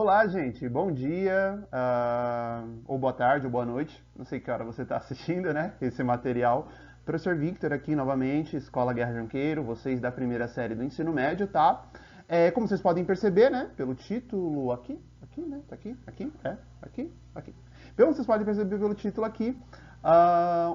Olá, gente. Bom dia, ou boa tarde, ou boa noite. Não sei que hora você está assistindo, né? Esse material. Professor Victor aqui novamente, Escola Guerra Janqueiro, vocês da primeira série do ensino médio, tá? Como vocês podem perceber, né? Pelo título aqui, né? Tá aqui. Como vocês podem perceber pelo título aqui,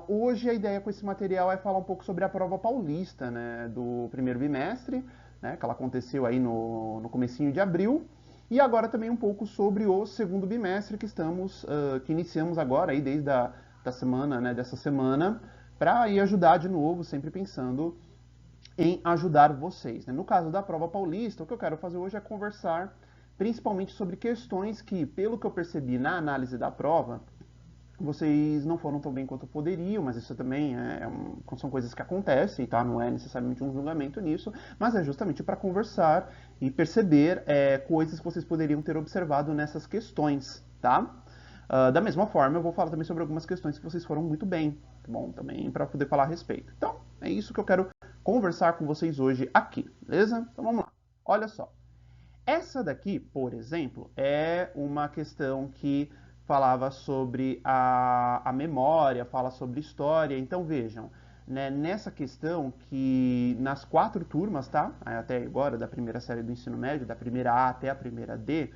hoje a ideia com esse material é falar um pouco sobre a prova paulista, né? Do primeiro bimestre, né? Que ela aconteceu aí no comecinho de abril. E agora também um pouco sobre o segundo bimestre que iniciamos agora, aí desde da semana, né, dessa semana, para ir ajudar de novo, sempre pensando em ajudar vocês, né? No caso da prova paulista, o que eu quero fazer hoje é conversar principalmente sobre questões que, pelo que eu percebi na análise da prova, vocês não foram tão bem quanto poderiam, mas isso também são coisas que acontecem, tá? Não é necessariamente um julgamento nisso, mas é justamente para conversar e perceber coisas que vocês poderiam ter observado nessas questões, tá? Da mesma forma, eu vou falar também sobre algumas questões que vocês foram muito bem, tá bom? Também para poder falar a respeito. Então, é isso que eu quero conversar com vocês hoje aqui, beleza? Então vamos lá. Olha só. Essa daqui, por exemplo, é uma questão que falava sobre a memória, fala sobre história. Então vejam, né, nessa questão que nas 4 turmas, tá? Até agora, da primeira série do ensino médio, da primeira A até a primeira D,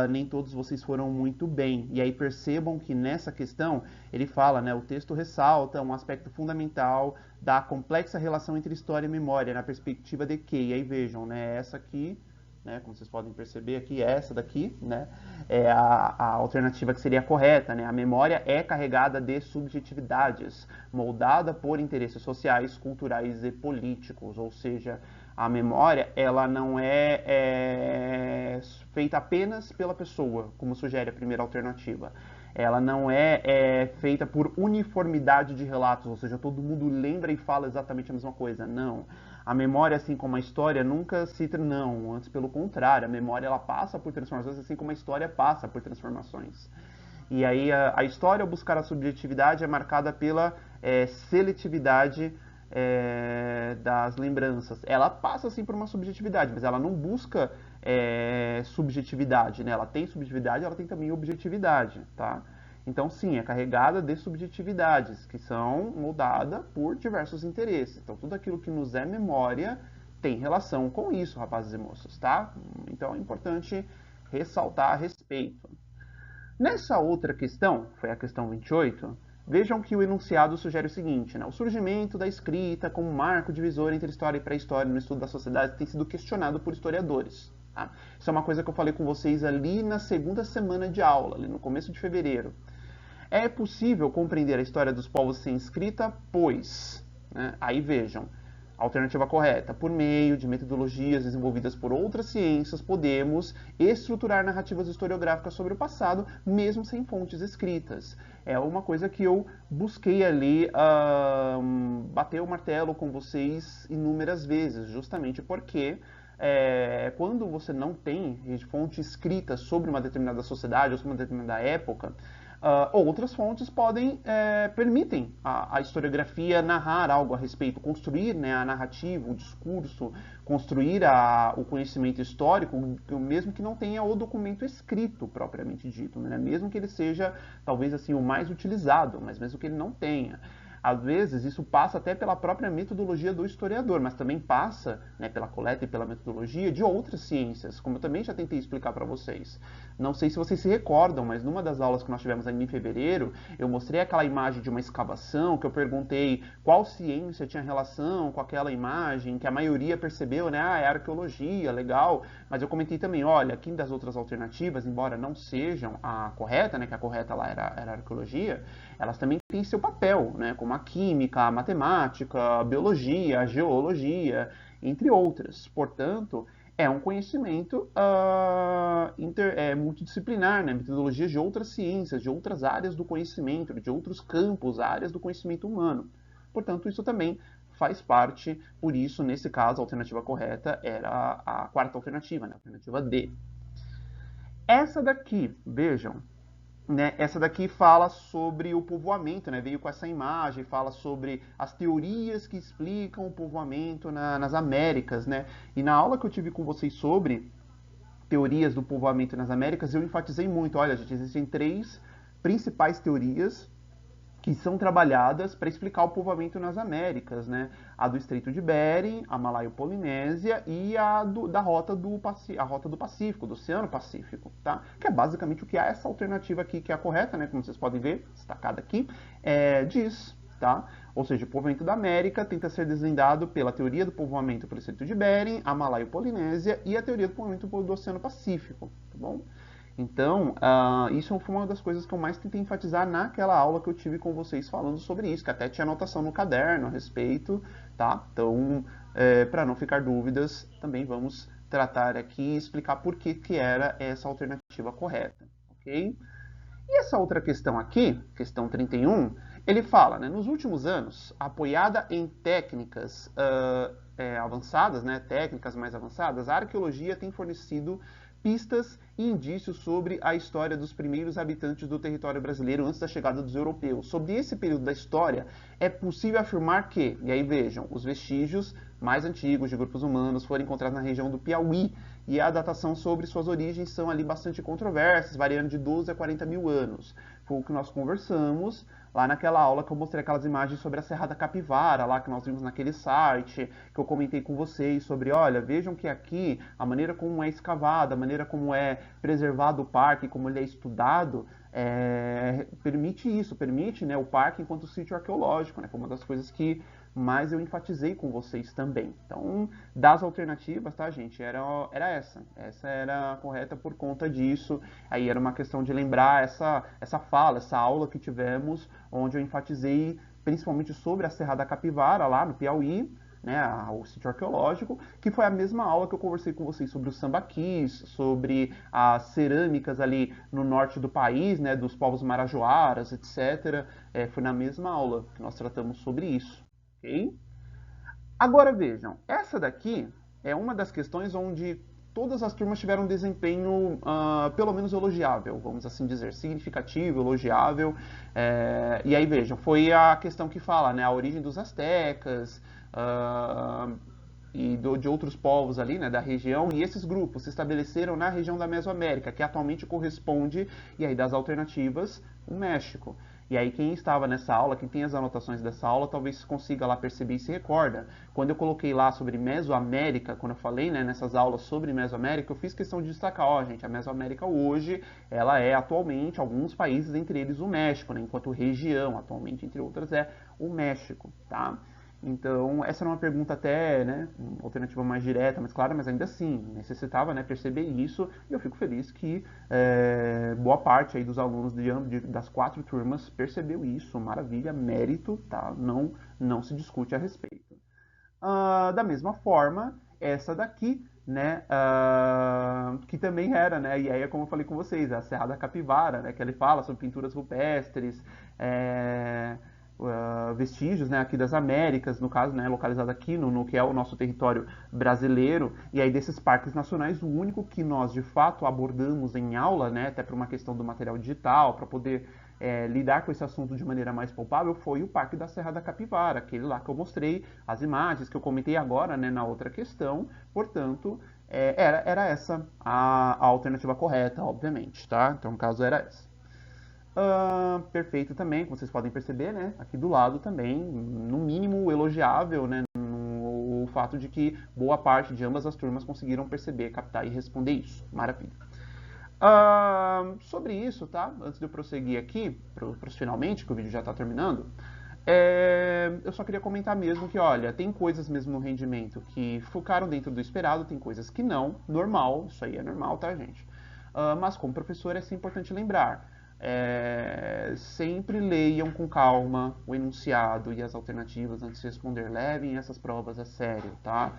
nem todos vocês foram muito bem. E aí percebam que nessa questão ele fala, né, o texto ressalta um aspecto fundamental da complexa relação entre história e memória, na perspectiva de que, e aí vejam, né, essa aqui, né, como vocês podem perceber aqui, essa daqui, né, é a alternativa que seria correta, né, a memória é carregada de subjetividades, moldada por interesses sociais, culturais e políticos, ou seja, a memória, ela não é feita apenas pela pessoa, como sugere a primeira alternativa. Ela não é feita por uniformidade de relatos, ou seja, todo mundo lembra e fala exatamente a mesma coisa. Não. A memória, assim como a história, nunca se... Não, antes pelo contrário. A memória, ela passa por transformações, assim como a história passa por transformações. E aí a história, ao buscar a subjetividade, é marcada pela seletividade das lembranças. Ela passa, assim, por uma subjetividade, mas ela não busca subjetividade, né? Ela tem subjetividade, ela tem também objetividade, tá? Então, sim, é carregada de subjetividades, que são moldadas por diversos interesses. Então, tudo aquilo que nos é memória tem relação com isso, rapazes e moças, tá? Então, é importante ressaltar a respeito. Nessa outra questão, foi a questão 28, vejam que o enunciado sugere o seguinte, né? O surgimento da escrita como marco divisor entre história e pré-história no estudo da sociedade tem sido questionado por historiadores. Tá? Isso é uma coisa que eu falei com vocês ali na segunda semana de aula, ali no começo de fevereiro. É possível compreender a história dos povos sem escrita, pois, né, aí vejam, alternativa correta, por meio de metodologias desenvolvidas por outras ciências, podemos estruturar narrativas historiográficas sobre o passado, mesmo sem fontes escritas. É uma coisa que eu busquei ali bater o martelo com vocês inúmeras vezes, justamente porque quando você não tem fonte escrita sobre uma determinada sociedade ou sobre uma determinada época, outras fontes permitem a historiografia narrar algo a respeito, construir, né, a narrativa, o discurso, construir o conhecimento histórico, mesmo que não tenha o documento escrito propriamente dito, né, mesmo que ele seja talvez assim o mais utilizado, mas mesmo que ele não tenha. Às vezes isso passa até pela própria metodologia do historiador, mas também passa, né, pela coleta e pela metodologia de outras ciências, como eu também já tentei explicar para vocês. Não sei se vocês se recordam, mas numa das aulas que nós tivemos ainda em fevereiro, eu mostrei aquela imagem de uma escavação, que eu perguntei qual ciência tinha relação com aquela imagem, que a maioria percebeu, né, é arqueologia, legal, mas eu comentei também, olha, aqui das outras alternativas, embora não sejam a correta, né, que a correta lá era a arqueologia, elas também têm seu papel, né, como a química, a matemática, a biologia, a geologia, entre outras. Portanto, é um conhecimento multidisciplinar, né, metodologias de outras ciências, de outras áreas do conhecimento, de outros campos, áreas do conhecimento humano. Portanto, isso também faz parte, por isso, nesse caso, a alternativa correta era a quarta alternativa, né, a alternativa D. Essa daqui, vejam, né, essa daqui fala sobre o povoamento, né, veio com essa imagem, fala sobre as teorias que explicam o povoamento nas Américas, né, e na aula que eu tive com vocês sobre teorias do povoamento nas Américas, eu enfatizei muito, olha, gente, existem 3 principais teorias que são trabalhadas para explicar o povoamento nas Américas, né? A do Estreito de Bering, a Malaio-Polinésia e a rota do Pacífico, do Oceano Pacífico, tá? Que é basicamente o que é essa alternativa aqui, que é a correta, né? Como vocês podem ver, destacada aqui, diz, tá? Ou seja, o povoamento da América tenta ser desvendado pela teoria do povoamento pelo Estreito de Bering, a Malaio-Polinésia e a teoria do povoamento do Oceano Pacífico, tá bom? Então, isso foi uma das coisas que eu mais tentei enfatizar naquela aula que eu tive com vocês falando sobre isso, que até tinha anotação no caderno a respeito, tá? Então, para não ficar dúvidas, também vamos tratar aqui e explicar por que era essa alternativa correta, ok? E essa outra questão aqui, questão 31, ele fala, né, nos últimos anos, apoiada em técnicas avançadas, né, técnicas mais avançadas, a arqueologia tem fornecido pistas e indícios sobre a história dos primeiros habitantes do território brasileiro antes da chegada dos europeus. Sobre esse período da história, é possível afirmar que, e aí vejam, os vestígios mais antigos de grupos humanos foram encontrados na região do Piauí, e a datação sobre suas origens são ali bastante controversas, variando de 12 a 40 mil anos. Foi o que nós conversamos lá naquela aula que eu mostrei aquelas imagens sobre a Serra da Capivara, lá que nós vimos naquele site, que eu comentei com vocês sobre, olha, vejam que aqui a maneira como é escavada, a maneira como é preservado o parque, como ele é estudado, permite isso, permite, né, o parque enquanto sítio arqueológico, né, foi uma das coisas que mais eu enfatizei com vocês também. Então, das alternativas, tá, gente, era essa. Essa era a correta por conta disso. Aí era uma questão de lembrar essa fala, essa aula que tivemos, onde eu enfatizei principalmente sobre a Serra da Capivara, lá no Piauí, né, o sítio arqueológico, que foi a mesma aula que eu conversei com vocês sobre os sambaquis, sobre as cerâmicas ali no norte do país, né, dos povos marajoaras, etc. Foi na mesma aula que nós tratamos sobre isso. Okay? Agora vejam, essa daqui é uma das questões onde todas as turmas tiveram um desempenho pelo menos elogiável, vamos assim dizer, significativo, elogiável. E aí vejam, foi a questão que fala, né, a origem dos astecas e de outros povos ali, né, da região, e esses grupos se estabeleceram na região da Mesoamérica, que atualmente corresponde, e aí das alternativas, o México. E aí quem estava nessa aula, quem tem as anotações dessa aula, talvez consiga lá perceber e se recorda. Quando eu coloquei lá sobre Mesoamérica, quando eu falei, né, nessas aulas sobre Mesoamérica, eu fiz questão de destacar, ó, gente, a Mesoamérica hoje, ela é atualmente alguns países, entre eles o México, né, enquanto região, atualmente, entre outras, é o México, tá? Então, essa era uma pergunta até, né, uma alternativa mais direta, mais clara, mas ainda assim, necessitava, né, perceber isso, e eu fico feliz que boa parte aí dos alunos das 4 turmas percebeu isso, maravilha, mérito, tá? Não se discute a respeito. Da mesma forma, essa daqui, né, que também era, né, e aí é como eu falei com vocês, a Serra da Capivara, né, que ele fala sobre pinturas rupestres, vestígios, né, aqui das Américas, no caso, né, localizado aqui no que é o nosso território brasileiro, e aí desses parques nacionais, o único que nós de fato abordamos em aula, né, até por uma questão do material digital, para poder lidar com esse assunto de maneira mais palpável, foi o Parque da Serra da Capivara, aquele lá que eu mostrei, as imagens que eu comentei agora, né, na outra questão, portanto, era essa a alternativa correta, obviamente, tá? Então, no caso, era essa. Perfeito também, como vocês podem perceber, né? Aqui do lado também, no mínimo elogiável, né? O fato de que boa parte de ambas as turmas conseguiram perceber, captar e responder isso. Maravilha. Sobre isso, tá? Antes de eu prosseguir aqui, para os finalmente, que o vídeo já está terminando, eu só queria comentar mesmo que, olha, tem coisas mesmo no rendimento que ficaram dentro do esperado, tem coisas que não, normal, isso aí é normal, tá, gente? Mas como professor é sempre importante lembrar, sempre leiam com calma o enunciado e as alternativas antes de responder. Levem essas provas a sério, tá?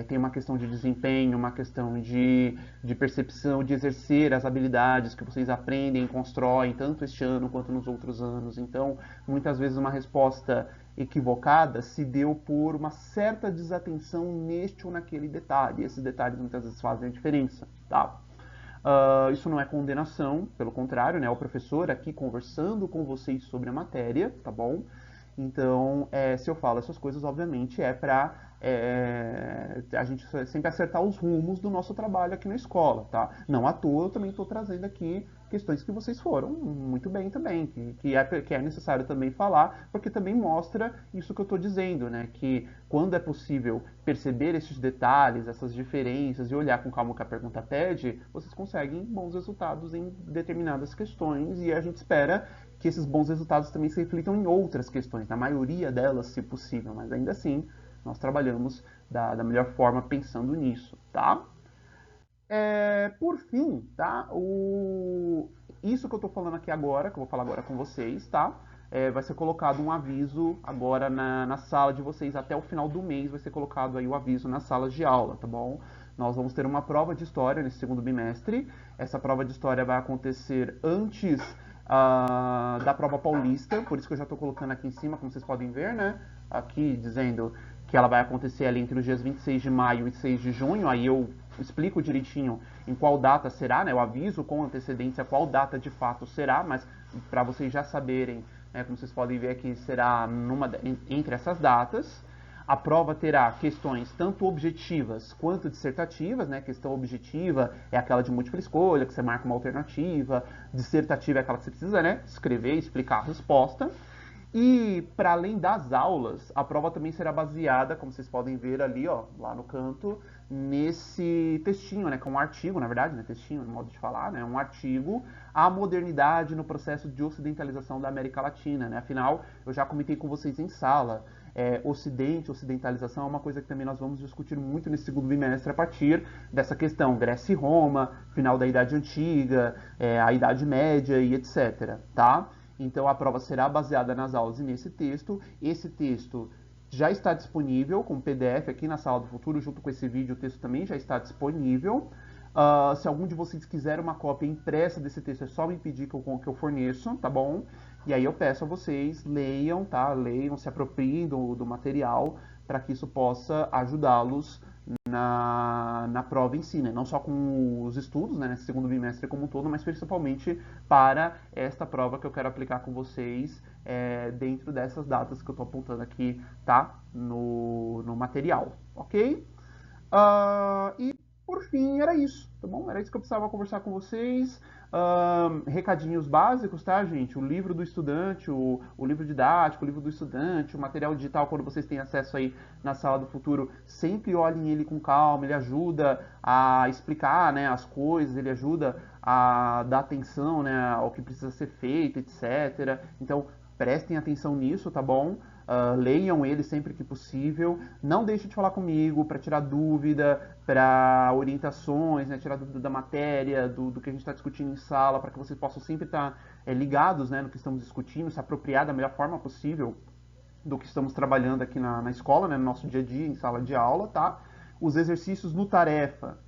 Tem uma questão de desempenho, uma questão de percepção, de exercer as habilidades que vocês aprendem e constroem, tanto este ano quanto nos outros anos. Então, muitas vezes uma resposta equivocada se deu por uma certa desatenção neste ou naquele detalhe. Esses detalhes muitas vezes fazem a diferença, tá? Isso não é condenação, pelo contrário, né? É o professor aqui conversando com vocês sobre a matéria, tá bom? Então, se eu falo essas coisas, obviamente, é para a gente sempre acertar os rumos do nosso trabalho aqui na escola, tá? Não à toa eu também estou trazendo aqui questões que vocês foram muito bem também, que é necessário também falar, porque também mostra isso que eu estou dizendo, né? Que quando é possível perceber esses detalhes, essas diferenças e olhar com calma o que a pergunta pede, vocês conseguem bons resultados em determinadas questões e a gente espera que esses bons resultados também se reflitam em outras questões, na maioria delas, se possível, mas ainda assim nós trabalhamos da melhor forma pensando nisso, tá? Por fim, tá? Isso que eu estou falando aqui agora, que eu vou falar agora com vocês, tá? Vai ser colocado um aviso agora na sala de vocês, até o final do mês vai ser colocado aí o aviso nas salas de aula, tá bom? Nós vamos ter uma prova de história nesse segundo bimestre. Essa prova de história vai acontecer antes da prova paulista, por isso que eu já estou colocando aqui em cima, como vocês podem ver, né? Aqui dizendo que ela vai acontecer ali entre os dias 26 de maio e 6 de junho, aí eu explico direitinho em qual data será, né? Eu aviso com antecedência qual data de fato será, mas para vocês já saberem, né, como vocês podem ver aqui, será entre essas datas. A prova terá questões tanto objetivas quanto dissertativas, né? Questão objetiva é aquela de múltipla escolha, que você marca uma alternativa. Dissertativa é aquela que você precisa, né, escrever e explicar a resposta. E para além das aulas, a prova também será baseada, como vocês podem ver ali, ó, lá no canto, nesse textinho, né, que é um artigo, na verdade, né, textinho, no modo de falar, né, um artigo, a modernidade no processo de ocidentalização da América Latina, né, afinal, eu já comentei com vocês em sala, ocidentalização é uma coisa que também nós vamos discutir muito nesse segundo bimestre a partir dessa questão, Grécia e Roma, final da Idade Antiga, a Idade Média e etc, tá? Então a prova será baseada nas aulas e nesse texto. Esse texto já está disponível com PDF aqui na Sala do Futuro, junto com esse vídeo, o texto também já está disponível. Se algum de vocês quiser uma cópia impressa desse texto, é só me pedir que eu forneço, tá bom? E aí eu peço a vocês, leiam, tá? Leiam, se apropriem do material, para que isso possa ajudá-los na prova em si, né? Não só com os estudos, né, nesse segundo bimestre como um todo, mas principalmente para esta prova que eu quero aplicar com vocês dentro dessas datas que eu estou apontando aqui, tá? No material, ok? E por fim, era isso, tá bom? Era isso que eu precisava conversar com vocês. Recadinhos básicos, tá, gente? O livro do estudante, o livro didático, o livro do estudante, o material digital, quando vocês têm acesso aí na Sala do Futuro, sempre olhem ele com calma, ele ajuda a explicar, né, as coisas, ele ajuda a dar atenção, né, ao que precisa ser feito, etc. Então, prestem atenção nisso, tá bom? Leiam ele sempre que possível. Não deixe de falar comigo para tirar dúvida, para orientações, né, tirar dúvida da matéria, do que a gente está discutindo em sala, para que vocês possam sempre estar ligados, né, no que estamos discutindo, se apropriar da melhor forma possível do que estamos trabalhando aqui na escola, né, no nosso dia a dia, em sala de aula, tá? Os exercícios no tarefa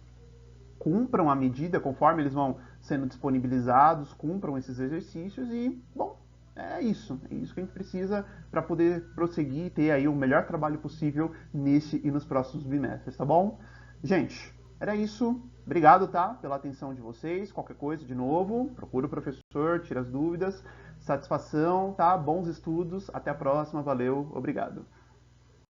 cumpram a medida conforme eles vão sendo disponibilizados, cumpram esses exercícios e, bom, é isso que a gente precisa para poder prosseguir e ter aí o melhor trabalho possível nesse e nos próximos bimestres, tá bom? Gente, era isso. Obrigado, tá? Pela atenção de vocês. Qualquer coisa, de novo, procura o professor, tira as dúvidas. Satisfação, tá? Bons estudos. Até a próxima. Valeu. Obrigado.